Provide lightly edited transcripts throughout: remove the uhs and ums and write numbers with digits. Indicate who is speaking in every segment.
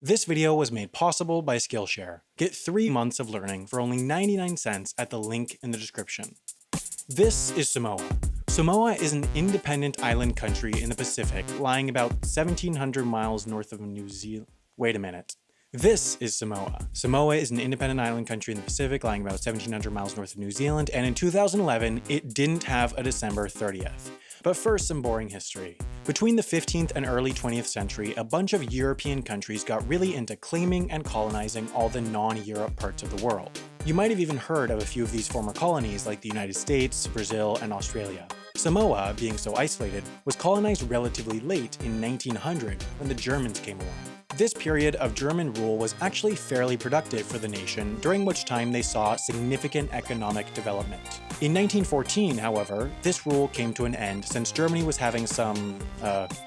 Speaker 1: This video was made possible by Skillshare. Get 3 months of learning for only 99 cents at the link in the description. This is Samoa. Samoa is an independent island country in the Pacific, lying about 1,700 miles north of New Zealand. Wait a minute. This is Samoa. Samoa is an independent island country in the Pacific, lying about 1,700 miles north of New Zealand, and in 2011, it didn't have a December 30th. But first, some boring history. Between the 15th and early 20th century, a bunch of European countries got really into claiming and colonizing all the non-Europe parts of the world. You might have even heard of a few of these former colonies like the United States, Brazil, and Australia. Samoa, being so isolated, was colonized relatively late in 1900 when the Germans came along. This period of German rule was actually fairly productive for the nation, during which time they saw significant economic development. In 1914, however, this rule came to an end since Germany was having some,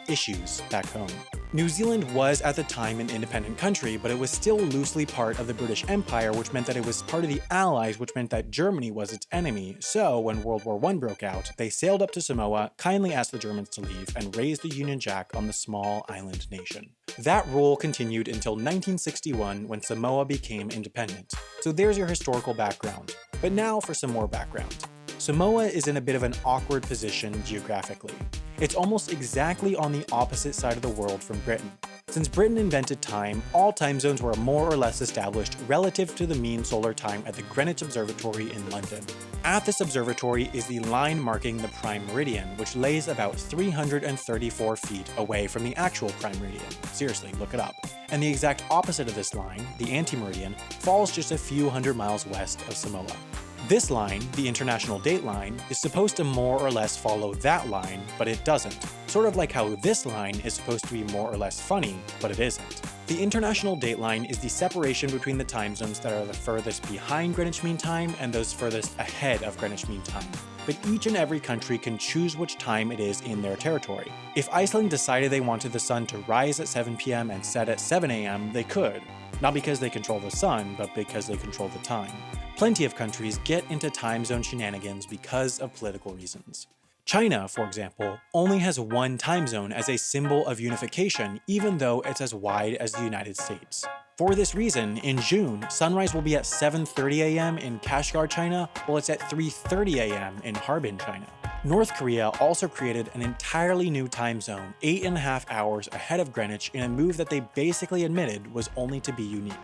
Speaker 1: issues back home. New Zealand was at the time an independent country, but it was still loosely part of the British Empire, which meant that it was part of the Allies, which meant that Germany was its enemy. So when World War I broke out, they sailed up to Samoa, kindly asked the Germans to leave, and raised the Union Jack on the small island nation. That rule continued until 1961 when Samoa became independent. So there's your historical background. But now for some more background. Samoa is in a bit of an awkward position geographically. It's almost exactly on the opposite side of the world from Britain. Since Britain invented time, all time zones were more or less established relative to the mean solar time at the Greenwich Observatory in London. At this observatory is the line marking the prime meridian, which lays about 334 feet away from the actual prime meridian. Seriously, look it up. And the exact opposite of this line, the anti-meridian, falls just a few hundred miles west of Samoa. This line, the International Date Line, is supposed to more or less follow that line, but it doesn't. Sort of like how this line is supposed to be more or less funny, but it isn't. The International Date Line is the separation between the time zones that are the furthest behind Greenwich Mean Time and those furthest ahead of Greenwich Mean Time. But each and every country can choose which time it is in their territory. If Iceland decided they wanted the sun to rise at 7 p.m. and set at 7 a.m., they could. Not because they control the sun, but because they control the time. Plenty of countries get into time zone shenanigans because of political reasons. China, for example, only has one time zone as a symbol of unification, even though it's as wide as the United States. For this reason, in June, sunrise will be at 7:30 a.m. in Kashgar, China, while it's at 3:30 a.m. in Harbin, China. North Korea also created an entirely new time zone, 8.5 hours ahead of Greenwich, in a move that they basically admitted was only to be unique.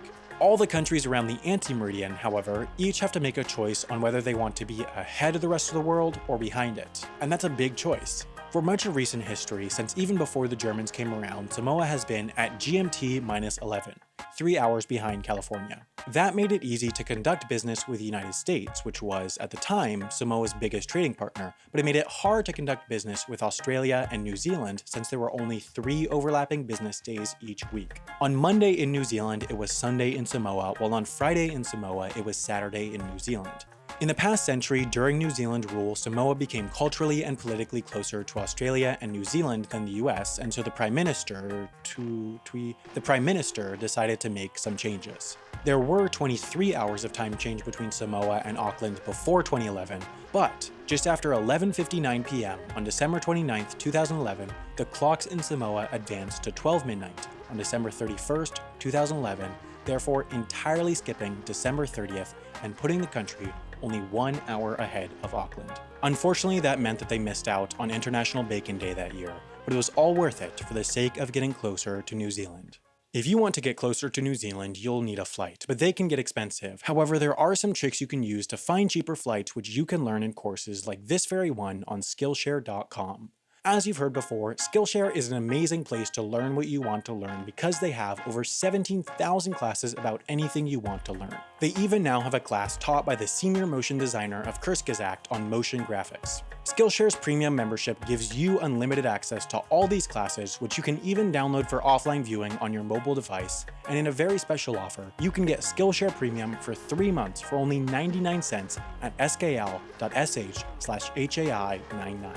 Speaker 1: All the countries around the anti-meridian, however, each have to make a choice on whether they want to be ahead of the rest of the world or behind it. And that's a big choice. For much of recent history, since even before the Germans came around, Samoa has been at GMT-11, 3 hours behind California. That made it easy to conduct business with the United States, which was, at the time, Samoa's biggest trading partner, but it made it hard to conduct business with Australia and New Zealand since there were only 3 overlapping business days each week. On Monday in New Zealand, it was Sunday in Samoa, while on Friday in Samoa, it was Saturday in New Zealand. In the past century, during New Zealand rule, Samoa became culturally and politically closer to Australia and New Zealand than the US, and so the Prime Minister decided to make some changes. There were 23 hours of time change between Samoa and Auckland before 2011, but just after 11:59 p.m. on December 29, 2011, the clocks in Samoa advanced to 12 midnight on December 31st, 2011, therefore entirely skipping December 30th and putting the country only 1 hour ahead of Auckland. Unfortunately, that meant that they missed out on International Bacon Day that year, but it was all worth it for the sake of getting closer to New Zealand. If you want to get closer to New Zealand, you'll need a flight, but they can get expensive. However, there are some tricks you can use to find cheaper flights, which you can learn in courses like this very one on Skillshare.com. As you've heard before, Skillshare is an amazing place to learn what you want to learn because they have over 17,000 classes about anything you want to learn. They even now have a class taught by the senior motion designer of Kurzgesagt on motion graphics. Skillshare's premium membership gives you unlimited access to all these classes, which you can even download for offline viewing on your mobile device, and in a very special offer, you can get Skillshare Premium for 3 months for only 99 cents at skl.sh/HAI99.